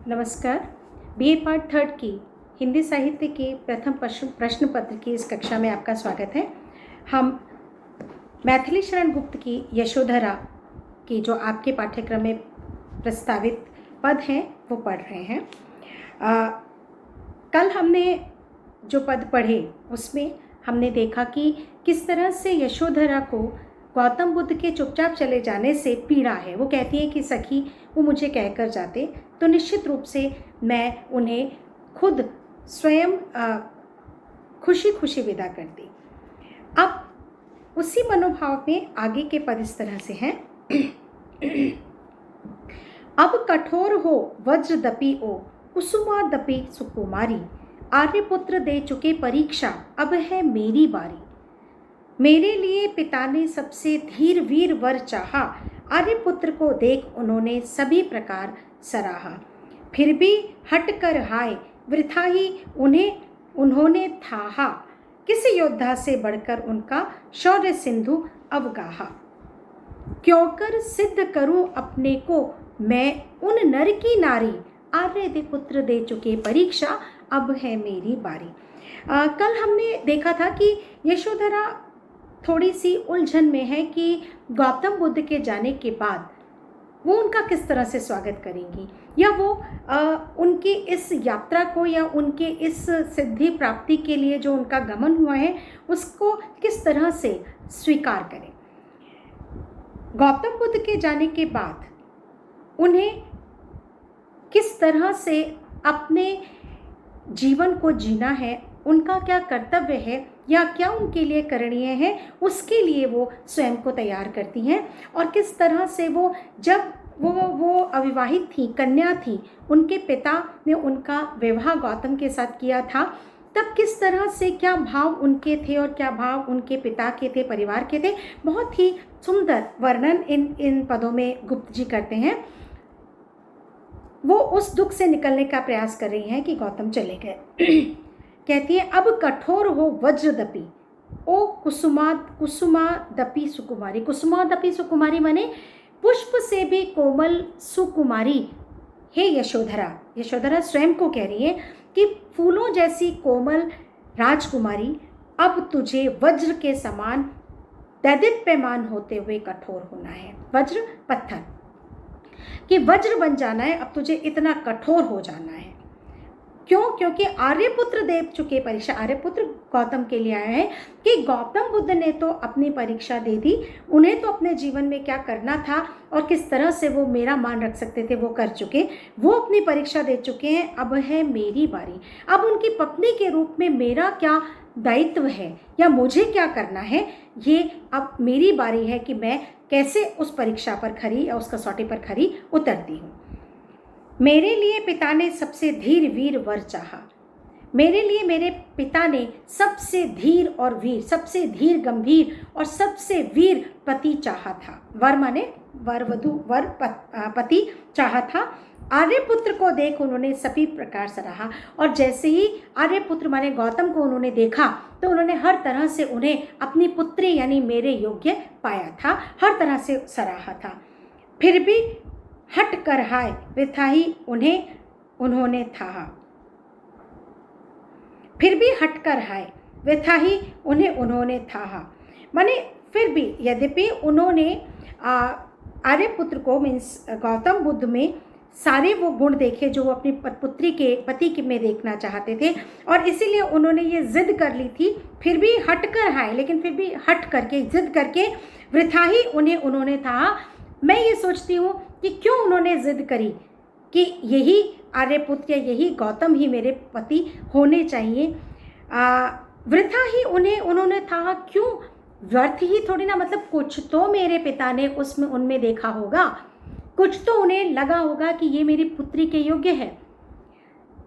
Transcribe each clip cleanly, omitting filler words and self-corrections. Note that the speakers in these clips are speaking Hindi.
नमस्कार। बीए पार्ट थर्ड की हिंदी साहित्य के प्रथम प्रश्न पत्र की इस कक्षा में आपका स्वागत है। हम मैथिली शरण गुप्त की यशोधरा की जो आपके पाठ्यक्रम में प्रस्तावित पद हैं वो पढ़ रहे हैं। कल हमने जो पद पढ़े उसमें हमने देखा कि किस तरह से यशोधरा को गौतम बुद्ध के चुपचाप चले जाने से पीड़ा है। वो कहती है कि सखी वो मुझे कहकर जाते तो निश्चित रूप से मैं उन्हें खुद स्वयं खुशी खुशी विदा करती। अब उसी मनोभाव में आगे के पद इस तरह से हैं। अब कठोर हो वज्रदपि ओ कुसुमादपि सुकुमारी, आर्यपुत्र दे चुके परीक्षा अब है मेरी बारी। मेरे लिए पिता ने सबसे धीर वीर वर चाहा, आर्यपुत्र को देख उन्होंने सभी प्रकार सराहा। फिर भी हट कर हाय वृथा ही उन्होंने थाहा, किसी योद्धा से बढ़कर उनका शौर्य सिंधु अवगाहा। क्यों कर सिद्ध करूं अपने को मैं उन नर की नारी, आर्य पुत्र दे चुके परीक्षा अब है मेरी बारी। कल हमने देखा था कि यशोधरा थोड़ी सी उलझन में है कि गौतम बुद्ध के जाने के बाद वो उनका किस तरह से स्वागत करेंगी, या वो उनकी इस यात्रा को या उनके इस सिद्धि प्राप्ति के लिए जो उनका गमन हुआ है उसको किस तरह से स्वीकार करें। गौतम बुद्ध के जाने के बाद उन्हें किस तरह से अपने जीवन को जीना है, उनका क्या कर्तव्य है या क्या उनके लिए करणीय है, उसके लिए वो स्वयं को तैयार करती हैं। और किस तरह से वो जब वो अविवाहित थी, कन्या थी, उनके पिता ने उनका विवाह गौतम के साथ किया था, तब किस तरह से क्या भाव उनके थे और क्या भाव उनके पिता के थे, परिवार के थे। बहुत ही सुंदर वर्णन इन पदों में गुप्त जी करते हैं। वो उस दुख से निकलने का प्रयास कर रही हैं कि गौतम चले गए। कहती है अब कठोर हो वज्रदपि ओ कुसुमादपि सुकुमारी। कुसुमादपि सुकुमारी माने पुष्प से भी कोमल सुकुमारी। हे यशोधरा, यशोधरा स्वयं को कह रही है कि फूलों जैसी कोमल राजकुमारी, अब तुझे वज्र के समान दैदिप्यमान होते हुए कठोर होना है। वज्र पत्थर कि वज्र बन जाना है, अब तुझे इतना कठोर हो जाना है। क्यों? क्योंकि आर्यपुत्र दे चुके परीक्षा। आर्यपुत्र गौतम के लिए आया है कि गौतम बुद्ध ने तो अपनी परीक्षा दे दी, उन्हें तो अपने जीवन में क्या करना था और किस तरह से वो मेरा मान रख सकते थे वो कर चुके, वो अपनी परीक्षा दे चुके हैं। अब है मेरी बारी। अब उनकी पत्नी के रूप में मेरा क्या दायित्व है या मुझे क्या करना है, ये अब मेरी बारी है कि मैं कैसे उस परीक्षा पर खरी या उस कसौटी पर खरी उतरती हूँ। मेरे लिए पिता ने सबसे धीर वीर वर चाहा। मेरे लिए मेरे पिता ने सबसे धीर और वीर, सबसे धीर गंभीर और सबसे वीर पति चाहा था। वर माने वर वधु, वर पति चाहा था। आर्यपुत्र को देख उन्होंने सभी प्रकार सराहा। और जैसे ही आर्यपुत्र माने गौतम को उन्होंने देखा तो उन्होंने हर तरह से उन्हें अपनी पुत्री यानी मेरे योग्य पाया था, हर तरह से सराहा था। फिर भी हट कर हाय वृथा ही उन्होंने थाहा। फिर भी हट कर हाय वृथा ही उन्होंने थाहा माने फिर भी, यद्यपि उन्होंने आर्यपुत्र को मीन्स गौतम बुद्ध में सारे वो गुण देखे जो वो अपनी पुत्री के पति के में देखना चाहते थे, और इसीलिए उन्होंने ये जिद कर ली थी। फिर भी हट कर हाय, लेकिन फिर भी हट करके जिद करके वृथा ही उन्होंने था। मैं ये सोचती हूँ कि क्यों उन्होंने जिद करी कि यही आर्यपुत्र या यही गौतम ही मेरे पति होने चाहिए। वृथा ही उन्होंने था, क्यों? व्यर्थ ही थोड़ी ना, मतलब कुछ तो मेरे पिता ने उसमें उनमें देखा होगा, कुछ तो उन्हें लगा होगा कि ये मेरी पुत्री के योग्य है।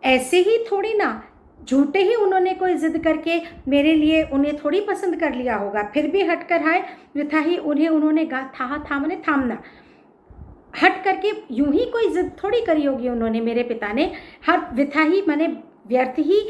ऐसे ही थोड़ी ना झूठे ही उन्होंने कोई जिद करके मेरे लिए उन्हें थोड़ी पसंद कर लिया होगा। फिर भी हट कर हाय वृथा ही उन्होंने था मैंने थामना, हट करके यूं ही कोई जिद थोड़ी करी होगी उन्होंने, मेरे पिता ने। हर वृथा ही माने व्यर्थ ही,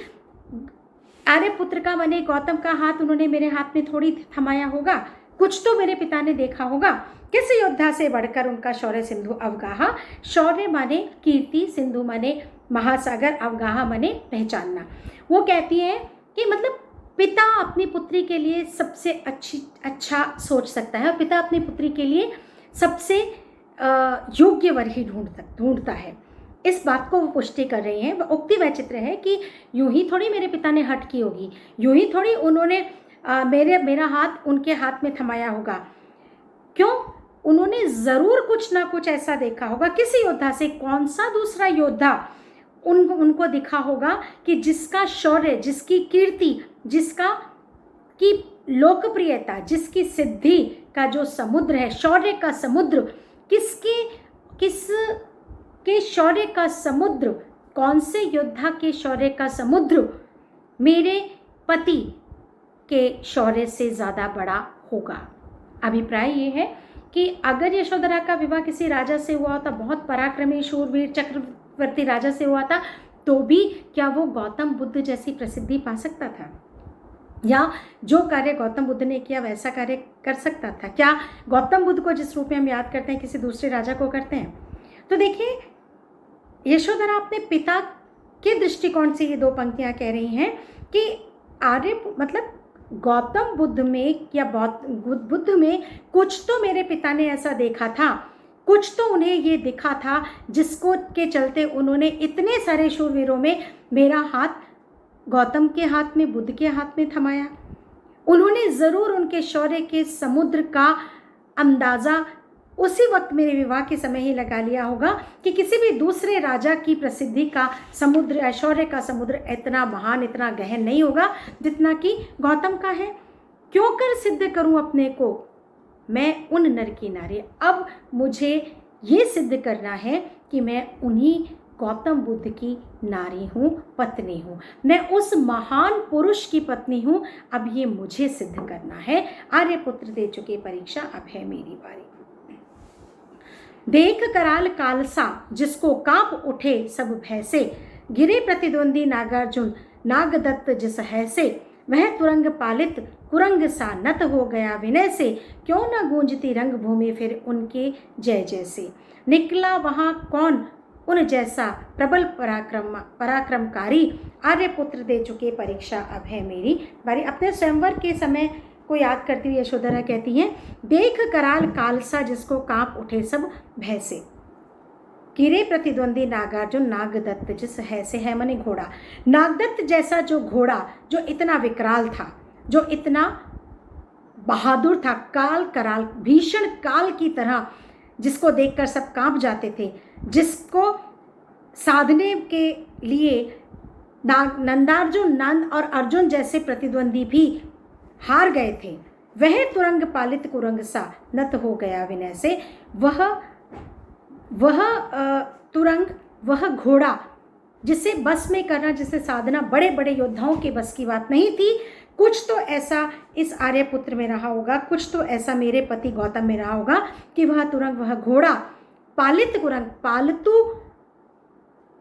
आर्यपुत्र का माने गौतम का हाथ उन्होंने मेरे हाथ में थोड़ी थमाया होगा, कुछ तो मेरे पिता ने देखा होगा। किस योद्धा से बढ़कर उनका शौर्य सिंधु अवगाहा। शौर्य माने कीर्ति, सिंधु माने महासागर, अवगाहा माने पहचानना। वो कहती है कि मतलब पिता अपनी पुत्री के लिए सबसे अच्छा सोच सकता है और पिता अपनी पुत्री के लिए सबसे योग्य वर ही ढूंढता है। इस बात को वो पुष्टि कर रही हैं। वह उक्ति वैचित्र है कि यूं ही थोड़ी मेरे पिता ने हट की होगी, यूं ही थोड़ी उन्होंने मेरा हाथ उनके हाथ में थमाया होगा। क्यों? उन्होंने ज़रूर कुछ ना कुछ ऐसा देखा होगा किसी योद्धा से। कौन सा दूसरा योद्धा उनको दिखा होगा कि जिसका शौर्य, जिसकी कीर्ति, जिसका की लोकप्रियता, जिसकी सिद्धि का जो समुद्र है, शौर्य का समुद्र, किसके शौर्य का समुद्र, कौन से योद्धा के शौर्य का समुद्र मेरे पति के शौर्य से ज़्यादा बड़ा होगा। अभिप्राय ये है कि अगर यशोधरा का विवाह किसी राजा से हुआ होता, बहुत पराक्रमी शूरवीर चक्रवर्ती राजा से हुआ था, तो भी क्या वो गौतम बुद्ध जैसी प्रसिद्धि पा सकता था? या जो कार्य गौतम बुद्ध ने किया वैसा कार्य कर सकता था? क्या गौतम बुद्ध को जिस रूप में हम याद करते हैं किसी दूसरे राजा को करते हैं? तो देखिए, यशोधरा अपने पिता के दृष्टिकोण से ये दो पंक्तियां कह रही हैं कि आर्य मतलब गौतम बुद्ध में या बुद्ध में कुछ तो मेरे पिता ने ऐसा देखा था, कुछ तो उन्हें ये दिखा था जिसको के चलते उन्होंने इतने सारे शूरवीरों में मेरा हाथ गौतम के हाथ में, बुद्ध के हाथ में थमाया। उन्होंने ज़रूर उनके शौर्य के समुद्र का अंदाज़ा उसी वक्त मेरे विवाह के समय ही लगा लिया होगा कि किसी भी दूसरे राजा की प्रसिद्धि का समुद्र, ऐश्वर्य का समुद्र इतना महान, इतना गहन नहीं होगा जितना कि गौतम का है। क्यों कर सिद्ध करूं अपने को मैं उन नर की नारी। अब मुझे ये सिद्ध करना है कि मैं उन्हीं गौतम बुद्ध की नारी हूँ, पत्नी हूँ, मैं उस महान पुरुष की पत्नी हूँ। अब ये मुझे सिद्ध करना है। आर्यपुत्र दे चुके परीक्षा, अब है मेरी बारी। देख कराल कालसा जिसको कांप उठे सब भय से, गिरे प्रतिद्वंदी नागार्जुन नागदत्त जिस है से, वह तुरंग पालित कुरंग सा नत हो गया विनय से, क्यों न गूंजती रंग भूमि फिर उनके जय जय से। निकला वहाँ कौन उन जैसा प्रबल पराक्रमकारी, आर्यपुत्र दे चुके परीक्षा, अब है मेरी बारी। अपने स्वयंवर के समय को याद करती हुई यशोधरा कहती हैं, देख कराल कालसा जिसको कांप उठे सब भय से, गिरे प्रतिद्वंदी नागार्जुन नागदत्त जिस है से, है मने घोड़ा, नागदत्त जैसा जो घोड़ा जो इतना विकराल था, जो इतना बहादुर था, काल कराल भीषण काल की तरह, जिसको देखकर सब कांप जाते थे, जिसको साधने के लिए नंदार्जुन, नंद और अर्जुन जैसे प्रतिद्वंदी भी हार गए थे, वह तुरंग पालित कुरंग सा नत हो गया विनय से। वह तुरंग, वह घोड़ा जिसे बस में करना, जिसे साधना बड़े बड़े योद्धाओं के बस की बात नहीं थी, कुछ तो ऐसा इस आर्यपुत्र में रहा होगा, कुछ तो ऐसा मेरे पति गौतम में रहा होगा कि वह तुरंग, वह घोड़ा पालित कुरंग, पालतू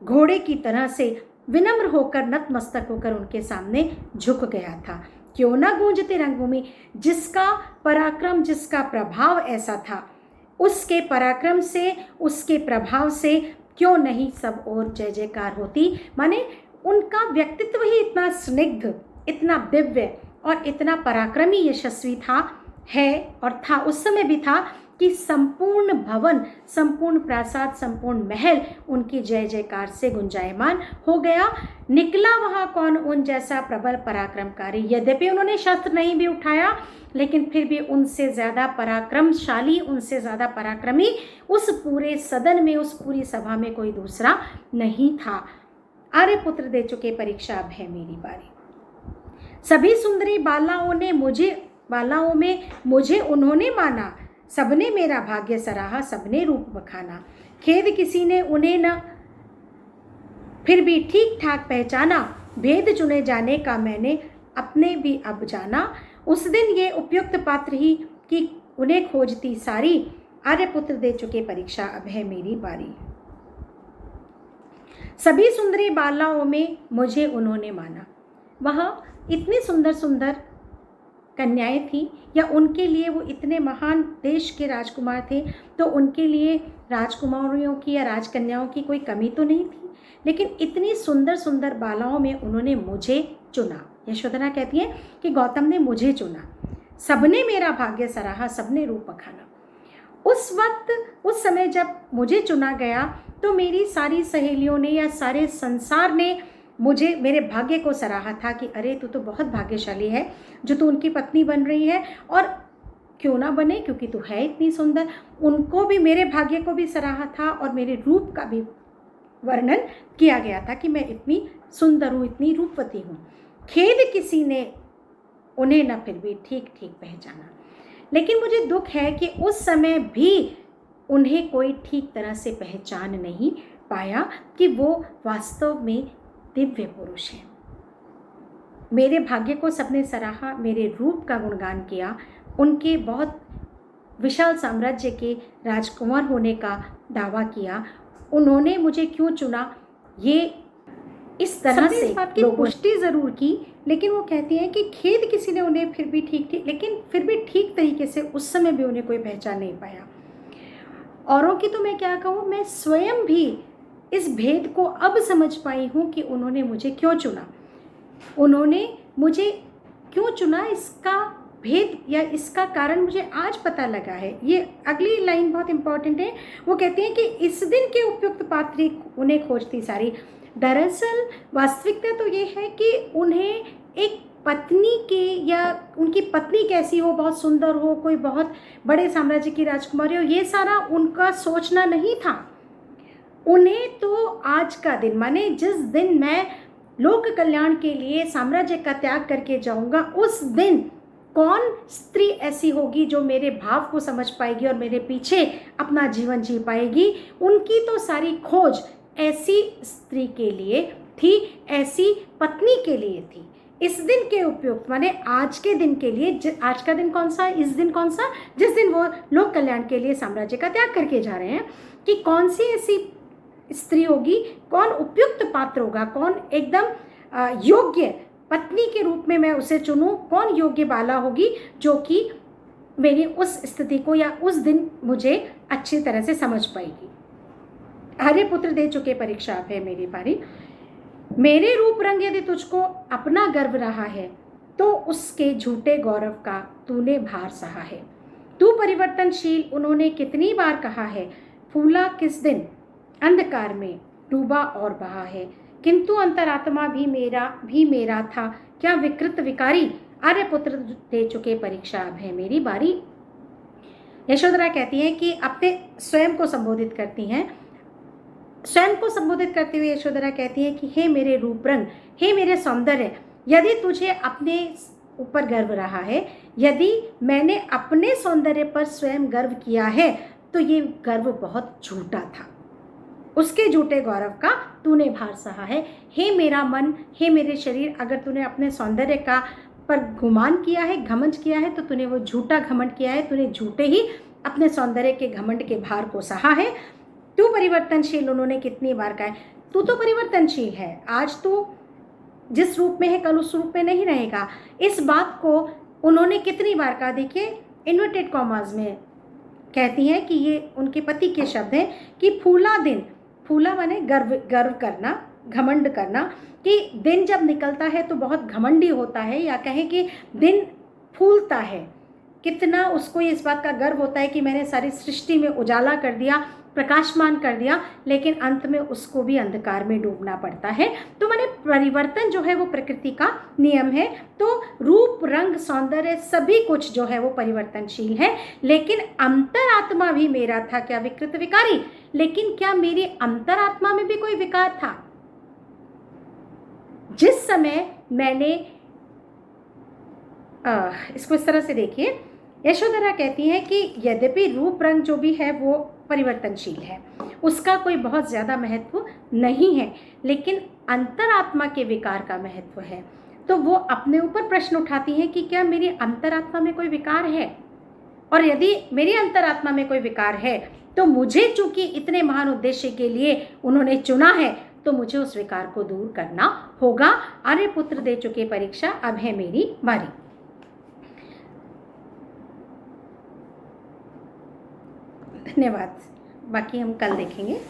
घोड़े की तरह से विनम्र होकर, नतमस्तक होकर उनके सामने झुक गया था। क्यों ना गूंजते रंगभूमि, जिसका पराक्रम, जिसका प्रभाव ऐसा था, उसके पराक्रम से, उसके प्रभाव से क्यों नहीं सब और जय जयकार होती। माने उनका व्यक्तित्व ही इतना स्निग्ध, इतना दिव्य और इतना पराक्रमी यशस्वी था, है और था, उस समय भी था कि संपूर्ण भवन, संपूर्ण प्रासाद, संपूर्ण महल उनकी जय जयकार से गुंजायमान हो गया। निकला वहाँ कौन उन जैसा प्रबल पराक्रमकारी। यद्यपि उन्होंने शस्त्र नहीं भी उठाया, लेकिन फिर भी उनसे ज़्यादा पराक्रमशाली, उनसे ज़्यादा पराक्रमी उस पूरे सदन में, उस पूरी सभा में कोई दूसरा नहीं था। आर्यपुत्र दे चुके परीक्षा, अब है मेरी बारी। सभी सुंदरी बालाओं में मुझे उन्होंने माना, सबने मेरा भाग्य सराहा, सबने रूप बखाना। खेद किसी ने उन्हें न फिर भी ठीक ठाक पहचाना, भेद चुने जाने का मैंने अपने भी अब जाना। उस दिन ये उपयुक्त पात्र ही कि उन्हें खोजती सारी, आर्यपुत्र दे चुके परीक्षा, अब है मेरी बारी। सभी सुंदरी बालाओं में मुझे उन्होंने माना। वह इतनी सुंदर सुंदर कन्याएं थीं या उनके लिए वो इतने महान देश के राजकुमार थे, तो उनके लिए राजकुमारियों की या राजकन्याओं की कोई कमी तो नहीं थी, लेकिन इतनी सुंदर सुंदर बालाओं में उन्होंने मुझे चुना। यशोधरा कहती हैं कि गौतम ने मुझे चुना, सबने मेरा भाग्य सराहा, सबने रूप बखाना। उस वक्त, उस समय जब मुझे चुना गया तो मेरी सारी सहेलियों ने या सारे संसार ने मुझे, मेरे भाग्य को सराहा था कि अरे तू तो बहुत भाग्यशाली है जो तू उनकी पत्नी बन रही है, और क्यों ना बने क्योंकि तू है इतनी सुंदर। उनको भी, मेरे भाग्य को भी सराहा था और मेरे रूप का भी वर्णन किया गया था कि मैं इतनी सुंदर हूँ, इतनी रूपवती हूँ। खेद किसी ने उन्हें न फिर भी ठीक ठीक पहचाना। लेकिन मुझे दुख है कि उस समय भी उन्हें कोई ठीक तरह से पहचान नहीं पाया कि वो वास्तव में दिव्य पुरुष हैं। मेरे भाग्य को सबने सराहा, मेरे रूप का गुणगान किया, उनके बहुत विशाल साम्राज्य के राजकुमार होने का दावा किया। उन्होंने मुझे क्यों चुना, ये इस तरह से इस बात की पुष्टि ज़रूर की, लेकिन वो कहती हैं कि खेद किसी ने उन्हें फिर भी लेकिन फिर भी ठीक तरीके से उस समय भी उन्हें कोई पहचान नहीं पाया। औरों की तो मैं क्या कहूँ, मैं स्वयं भी इस भेद को अब समझ पाई हूँ कि उन्होंने मुझे क्यों चुना। उन्होंने मुझे क्यों चुना, इसका भेद या इसका कारण मुझे आज पता लगा है। ये अगली लाइन बहुत इंपॉर्टेंट है। वो कहते हैं कि इस दिन के उपयुक्त पात्र उन्हें खोजती सारी। दरअसल वास्तविकता तो ये है कि उन्हें एक पत्नी के, या उनकी पत्नी कैसी हो, बहुत सुंदर हो, कोई बहुत बड़े साम्राज्य की राजकुमारी हो, ये सारा उनका सोचना नहीं था। उन्हें तो आज का दिन, माने जिस दिन मैं लोक कल्याण के लिए साम्राज्य का त्याग करके जाऊंगा, उस दिन कौन स्त्री ऐसी होगी जो मेरे भाव को समझ पाएगी और मेरे पीछे अपना जीवन जी पाएगी, उनकी तो सारी खोज ऐसी स्त्री के लिए थी, ऐसी पत्नी के लिए थी। इस दिन के उपयुक्त माने आज के दिन के लिए, आज का दिन कौन सा, इस दिन कौन सा, जिस दिन वो लोक कल्याण के लिए साम्राज्य का त्याग करके जा रहे हैं, कि कौन सी ऐसी स्त्री होगी, कौन उपयुक्त पात्र होगा, कौन एकदम योग्य पत्नी के रूप में मैं उसे चुनूं, कौन योग्य बाला होगी जो कि मेरी उस स्थिति को या उस दिन मुझे अच्छी तरह से समझ पाएगी। आर्य पुत्र दे चुके परीक्षा, अब है मेरी बारी। मेरे रूप रंग यदि तुझको अपना गर्व रहा है, तो उसके झूठे गौरव का तूने भार सहा है। तू परिवर्तनशील उन्होंने कितनी बार कहा है, फूला किस दिन अंधकार में डूबा और बहा है, किंतु अंतरात्मा भी मेरा था, क्या विकृत विकारी। आर्य पुत्र दे चुके परीक्षा, अब है मेरी बारी। यशोधरा कहती हैं कि अपने स्वयं को संबोधित करती हैं। स्वयं को संबोधित करते हुए यशोधरा कहती है कि हे मेरे रूप रंग, हे मेरे सौंदर्य, यदि तुझे अपने ऊपर गर्व रहा है, यदि मैंने अपने सौंदर्य पर स्वयं गर्व किया है, तो ये गर्व बहुत झूठा था, उसके झूठे गौरव का तूने भार सहा है। हे मेरा मन, हे मेरे शरीर, अगर तूने अपने सौंदर्य का पर गुमान किया है, घमंड किया है, तो तूने वो झूठा घमंड किया है, तूने झूठे ही अपने सौंदर्य के घमंड के भार को सहा है। तू परिवर्तनशील उन्होंने कितनी बार कहा है, तू तो परिवर्तनशील है, आज तू जिस रूप में है कल उस रूप में नहीं रहेगा। इस बात को उन्होंने कितनी बार कहा, देखिए इन्वर्टेड कॉमास में कहती हैं कि ये उनके पति के शब्द हैं कि फूला दिन, फूला माने गर्व करना, घमंड करना, कि दिन जब निकलता है तो बहुत घमंडी होता है, या कहें कि दिन फूलता है, कितना उसको इस बात का गर्व होता है कि मैंने सारी सृष्टि में उजाला कर दिया, प्रकाशमान कर दिया, लेकिन अंत में उसको भी अंधकार में डूबना पड़ता है। तो माने परिवर्तन जो है वो प्रकृति का नियम है। तो रूप रंग सौंदर्य सभी कुछ जो है वो परिवर्तनशील है, लेकिन अंतरात्मा भी मेरा था, क्या विकृत विकारी। लेकिन क्या मेरी अंतरात्मा में भी कोई विकार था? जिस समय मैंने इसको इस तरह से देखिए, यशोधरा कहती है कि यद्यपि रूप रंग जो भी है वो परिवर्तनशील है, उसका कोई बहुत ज़्यादा महत्व नहीं है, लेकिन अंतरात्मा के विकार का महत्व है। तो वो अपने ऊपर प्रश्न उठाती हैं कि क्या मेरी अंतरात्मा में कोई विकार है, और यदि मेरी अंतरात्मा में कोई विकार है तो मुझे चूंकि इतने महान उद्देश्य के लिए उन्होंने चुना है, तो मुझे उस विकार को दूर करना होगा। आर्यपुत्र दे चुके परीक्षा, अब है मेरी बारी। धन्यवाद। बाकी हम कल देखेंगे।